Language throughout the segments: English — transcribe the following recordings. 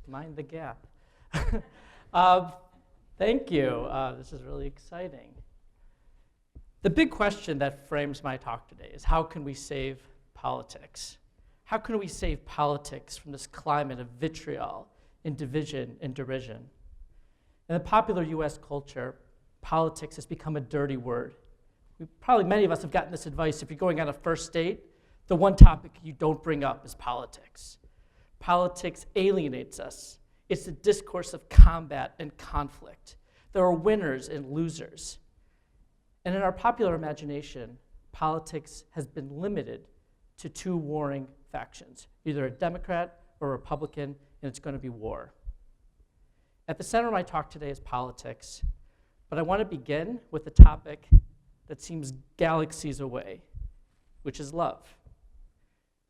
mind the gap. Thank you. This is really exciting. The big question that frames my talk today is, how can we save politics? How can we save politics from this climate of vitriol and division and derision? In the popular US culture, politics has become a dirty word. Probably many of us have gotten this advice. If you're going on a first date, the one topic you don't bring up is politics. Politics alienates us. It's a discourse of combat and conflict. There are winners and losers. And in our popular imagination, politics has been limited to two warring factions, either a Democrat or a Republican, and it's going to be war. At the center of my talk today is politics, but I want to begin with a topic that seems galaxies away, which is love.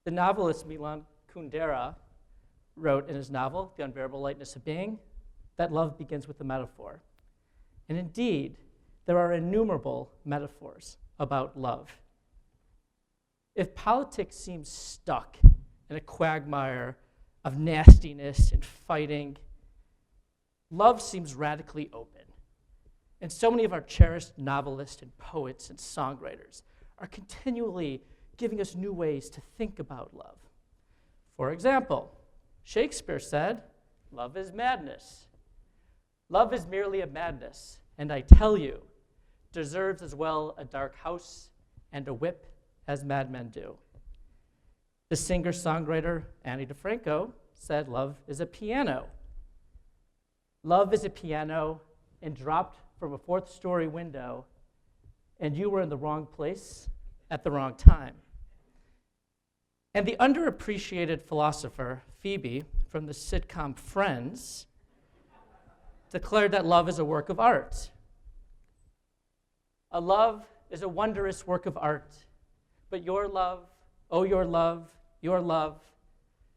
The novelist Milan Kundera wrote in his novel, The Unbearable Lightness of Being, that love begins with a metaphor. And indeed, there are innumerable metaphors about love. If politics seems stuck in a quagmire of nastiness and fighting, love seems radically open. And so many of our cherished novelists and poets and songwriters are continually giving us new ways to think about love. For example, Shakespeare said, "Love is madness. Love is merely a madness, and I tell you, deserves as well a dark house and a whip as madmen do." The singer-songwriter Ani DiFranco said, "Love is a piano. Love is a piano and dropped from a fourth-story window, and you were in the wrong place at the wrong time." And the underappreciated philosopher Phoebe from the sitcom Friends declared that love is a work of art. "A love is a wondrous work of art, but your love, oh your love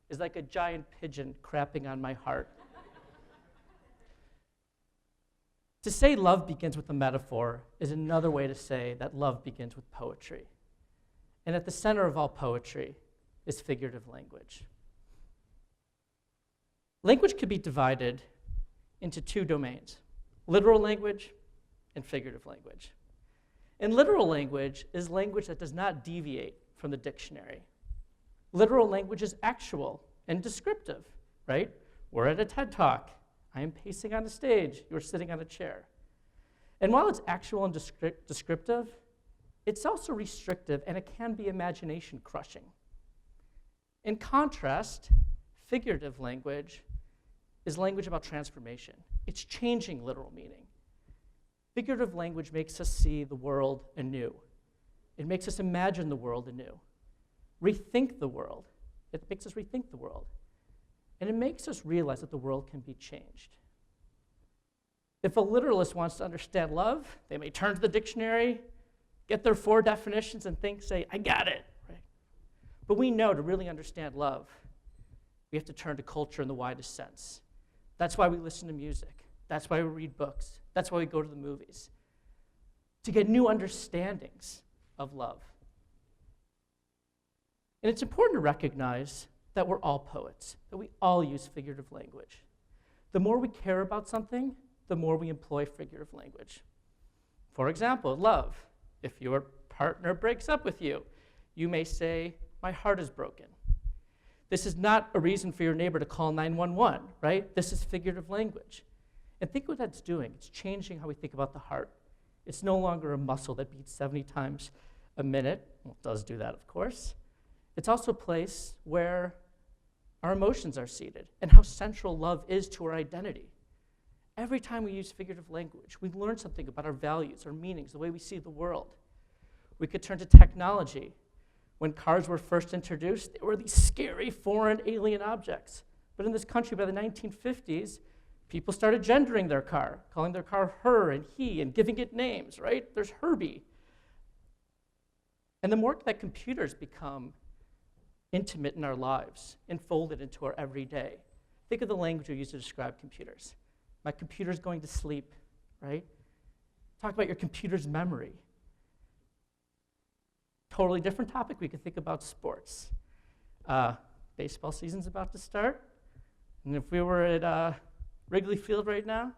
is like a giant pigeon crapping on my heart." To say love begins with a metaphor is another way to say that love begins with poetry. And at the center of all poetry is figurative language. Language could be divided into two domains, literal language and figurative language. And literal language is language that does not deviate from the dictionary. Literal language is actual and descriptive, right? We're at a TED Talk. I am pacing on the stage. You're sitting on a chair. And while it's actual and descriptive, it's also restrictive, and it can be imagination crushing. In contrast, figurative language is language about transformation. It's changing literal meaning. Figurative language makes us see the world anew. It makes us imagine the world anew, rethink the world. It makes us rethink the world. And it makes us realize that the world can be changed. If a literalist wants to understand love, they may turn to the dictionary, get their 4 definitions, and say, "I got it." Right? But we know to really understand love, we have to turn to culture in the widest sense. That's why we listen to music. That's why we read books. That's why we go to the movies, to get new understandings of love. And it's important to recognize that we're all poets, that we all use figurative language. The more we care about something, the more we employ figurative language. For example, love. If your partner breaks up with you, you may say, "My heart is broken." This is not a reason for your neighbor to call 911, right? This is figurative language. And think what that's doing. It's changing how we think about the heart. It's no longer a muscle that beats 70 times a minute. Well, it does do that, of course. It's also a place where our emotions are seated and how central love is to our identity. Every time we use figurative language, we learn something about our values, our meanings, the way we see the world. We could turn to technology. When cars were first introduced, they were these scary, foreign, alien objects. But in this country, by the 1950s, people started gendering their car, calling their car her and he, and giving it names, right? There's Herbie. And the more that computers become intimate in our lives and folded into our everyday, think of the language we use to describe computers. My computer's going to sleep, right? Talk about your computer's memory. Totally different topic, we could think about sports. Baseball season's about to start. And if we were at Wrigley Field right now,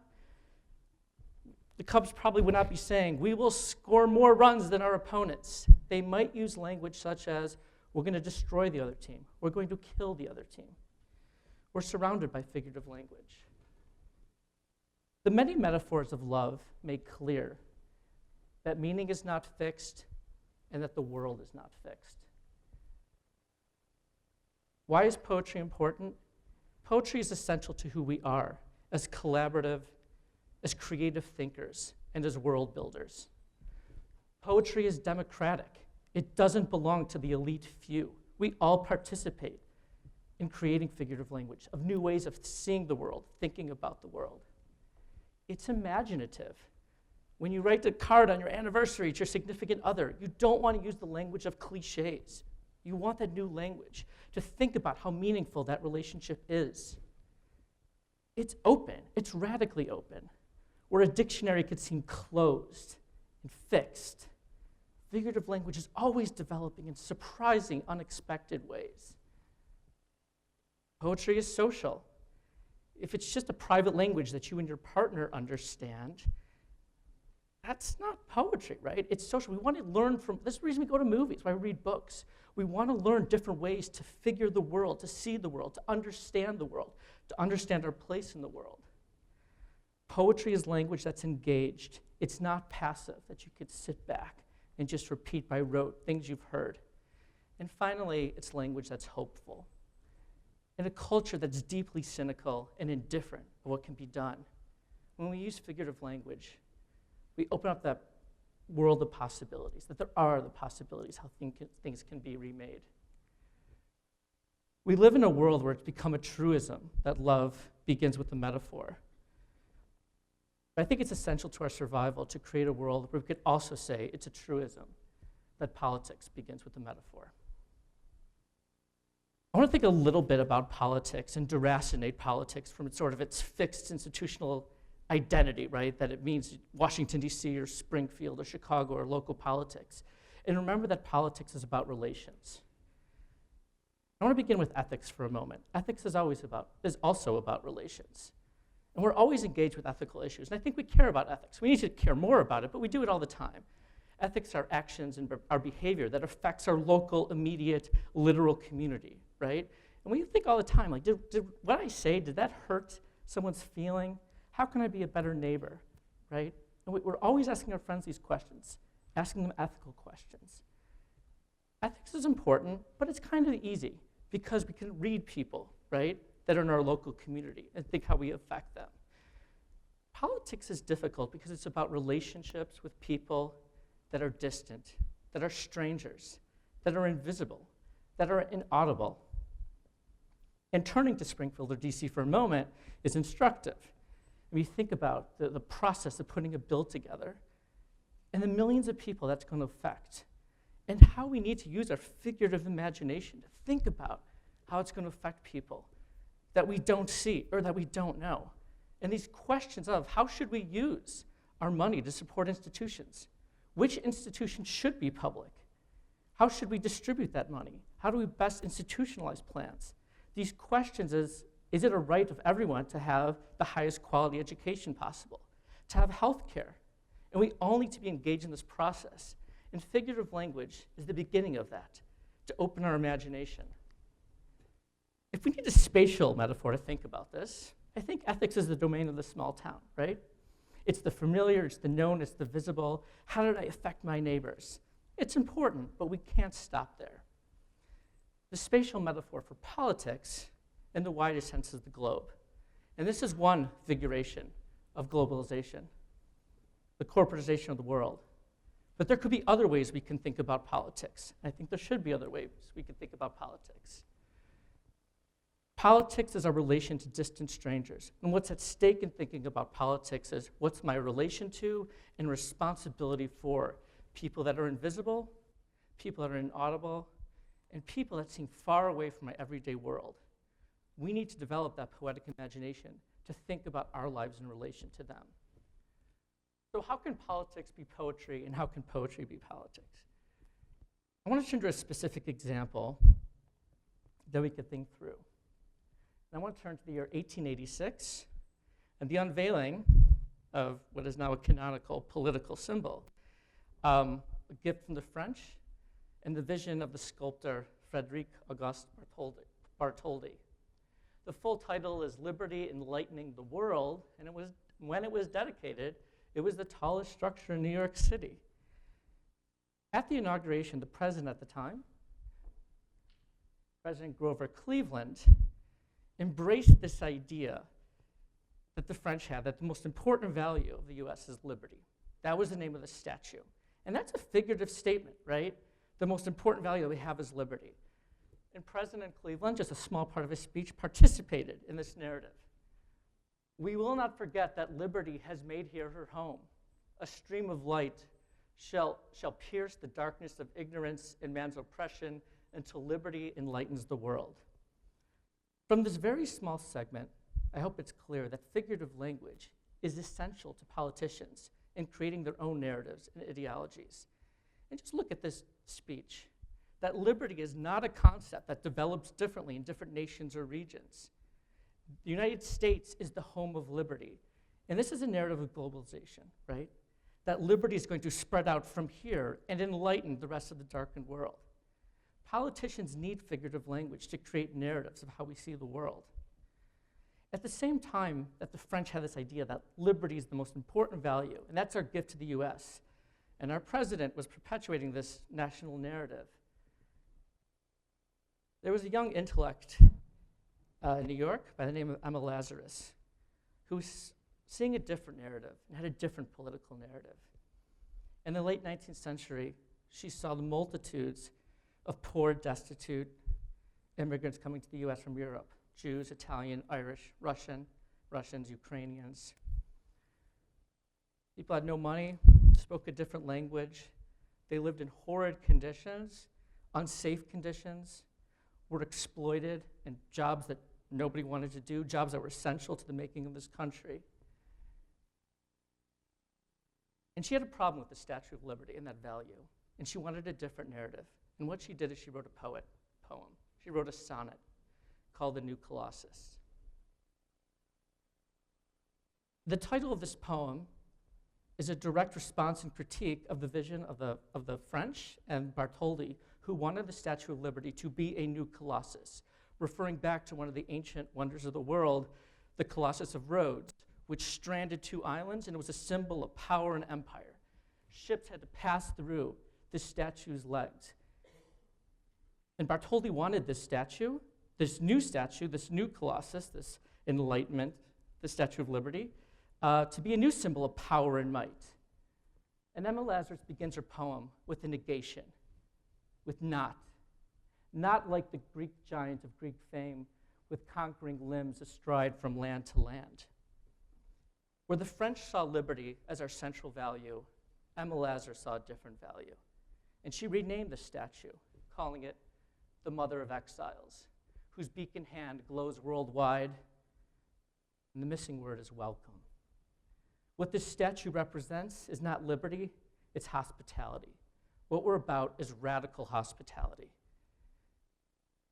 the Cubs probably would not be saying, we will score more runs than our opponents. They might use language such as, we're going to destroy the other team. We're going to kill the other team. We're surrounded by figurative language. The many metaphors of love make clear that meaning is not fixed and that the world is not fixed. Why is poetry important? Poetry is essential to who we are as collaborative, as creative thinkers, and as world builders. Poetry is democratic. It doesn't belong to the elite few. We all participate in creating figurative language, of new ways of seeing the world, thinking about the world. It's imaginative. When you write a card on your anniversary to your significant other, you don't want to use the language of cliches. You want that new language to think about how meaningful that relationship is. It's open. It's radically open. Where a dictionary could seem closed and fixed, figurative language is always developing in surprising, unexpected ways. Poetry is social. If it's just a private language that you and your partner understand, that's not poetry, right? It's social. We want to learn from, this is the reason we go to movies, why we read books. We want to learn different ways to figure the world, to see the world, to understand the world, to understand our place in the world. Poetry is language that's engaged. It's not passive, that you could sit back and just repeat by rote things you've heard. And finally, it's language that's hopeful. In a culture that's deeply cynical and indifferent of what can be done, when we use figurative language, we open up that world of possibilities, that there are the possibilities how things can be remade. We live in a world where it's become a truism that love begins with a metaphor. But I think it's essential to our survival to create a world where we could also say it's a truism that politics begins with a metaphor. I want to think a little bit about politics and deracinate politics from its fixed institutional identity, right? That it means Washington, D.C., or Springfield, or Chicago, or local politics. And remember that politics is about relations. I want to begin with ethics for a moment. Ethics is also about relations. And we're always engaged with ethical issues. And I think we care about ethics. We need to care more about it, but we do it all the time. Ethics are actions and our behavior that affects our local, immediate, literal community, right? And we think all the time, like, did what I say, did that hurt someone's feeling? How can I be a better neighbor, right? And we're always asking our friends these questions, asking them ethical questions. Ethics is important, but it's kind of easy because we can read people, right, that are in our local community and think how we affect them. Politics is difficult because it's about relationships with people that are distant, that are strangers, that are invisible, that are inaudible. And turning to Springfield or DC for a moment is instructive. When you think about the process of putting a bill together and the millions of people that's going to affect, and how we need to use our figurative imagination to think about how it's going to affect people that we don't see or that we don't know. And these questions of how should we use our money to support institutions? Which institutions should be public? How should we distribute that money? How do we best institutionalize plans? These questions is it a right of everyone to have the highest quality education possible, to have health care? And we all need to be engaged in this process. And figurative language is the beginning of that, to open our imagination. If we need a spatial metaphor to think about this, I think ethics is the domain of the small town, right? It's the familiar, it's the known, it's the visible. How did I affect my neighbors? It's important, but we can't stop there. The spatial metaphor for politics, in the widest sense, is the globe. And this is one figuration of globalization, the corporatization of the world. But there could be other ways we can think about politics. I think there should be other ways we can think about politics. Politics is our relation to distant strangers. And what's at stake in thinking about politics is what's my relation to and responsibility for people that are invisible, people that are inaudible, and people that seem far away from my everyday world. We need to develop that poetic imagination to think about our lives in relation to them. So how can politics be poetry, and how can poetry be politics? I want to turn to a specific example that we could think through. And I want to turn to the year 1886 and the unveiling of what is now a canonical political symbol, a gift from the French and the vision of the sculptor Frédéric Auguste Bartholdi. The full title is Liberty Enlightening the World, and when it was dedicated, it was the tallest structure in New York City. At the inauguration, the president at the time, President Grover Cleveland, embraced this idea that the French had, that the most important value of the US is liberty. That was the name of the statue. And that's a figurative statement, right? The most important value that we have is liberty. And President Cleveland, just a small part of his speech, participated in this narrative. We will not forget that liberty has made here her home. A stream of light shall pierce the darkness of ignorance and man's oppression until liberty enlightens the world. From this very small segment, I hope it's clear that figurative language is essential to politicians in creating their own narratives and ideologies. And just look at this speech, that liberty is not a concept that develops differently in different nations or regions. The United States is the home of liberty. And this is a narrative of globalization, right? That liberty is going to spread out from here and enlighten the rest of the darkened world. Politicians need figurative language to create narratives of how we see the world. At the same time that the French had this idea that liberty is the most important value, and that's our gift to the US, and our president was perpetuating this national narrative, there was a young intellect in New York by the name of Lazarus who was seeing a different narrative and had a different political narrative. In the late 19th century, she saw the multitudes of poor, destitute immigrants coming to the US from Europe, Jews, Italian, Irish, Russians, Ukrainians. People had no money, spoke a different language. They lived in horrid conditions, unsafe conditions, were exploited in jobs that nobody wanted to do, jobs that were essential to the making of this country. And she had a problem with the Statue of Liberty and that value, and she wanted a different narrative. And what she did is she wrote a poem. She wrote a sonnet called The New Colossus. The title of this poem is a direct response and critique of the vision of the French and Bartholdi, who wanted the Statue of Liberty to be a new Colossus, referring back to one of the ancient wonders of the world, the Colossus of Rhodes, which stranded two islands, and it was a symbol of power and empire. Ships had to pass through this statue's legs. And Bartholdi wanted this statue, this new Colossus, this enlightenment, the Statue of Liberty, to be a new symbol of power and might. And Emma Lazarus begins her poem with a negation, with not like the Greek giant of Greek fame, with conquering limbs astride from land to land. Where the French saw liberty as our central value, Emma Lazarus saw a different value. And she renamed the statue, calling it the Mother of Exiles, whose beacon hand glows worldwide, and the missing word is welcome. What this statue represents is not liberty, it's hospitality. What we're about is radical hospitality.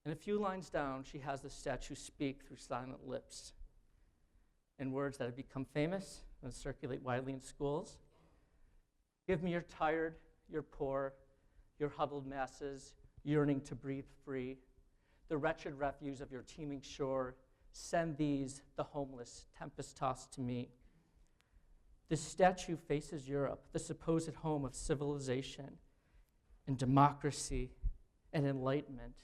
And a few lines down, she has the statue speak through silent lips in words that have become famous and circulate widely in schools. Give me your tired, your poor, your huddled masses, yearning to breathe free, the wretched refuse of your teeming shore. Send these, the homeless, tempest-tossed to me. This statue faces Europe, the supposed home of civilization and democracy and enlightenment,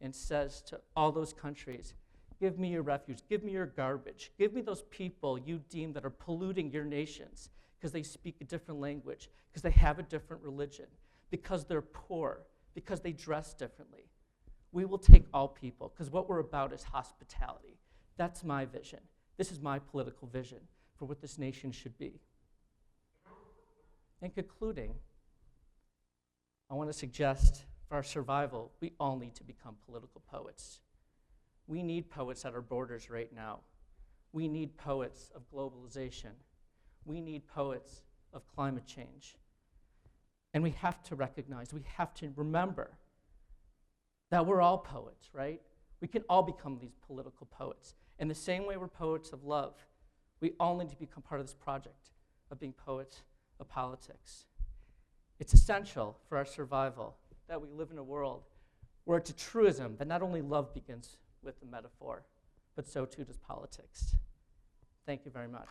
and says to all those countries, give me your refuse, give me your garbage, give me those people you deem that are polluting your nations because they speak a different language, because they have a different religion, because they're poor, because they dress differently. We will take all people, because what we're about is hospitality. That's my vision. This is my political vision for what this nation should be. In concluding, I want to suggest for our survival, we all need to become political poets. We need poets at our borders right now. We need poets of globalization. We need poets of climate change. And we have to recognize, we have to remember that we're all poets, right? We can all become these political poets. In the same way we're poets of love, we all need to become part of this project of being poets of politics. It's essential for our survival that we live in a world where it's a truism that not only love begins with the metaphor, but so too does politics. Thank you very much.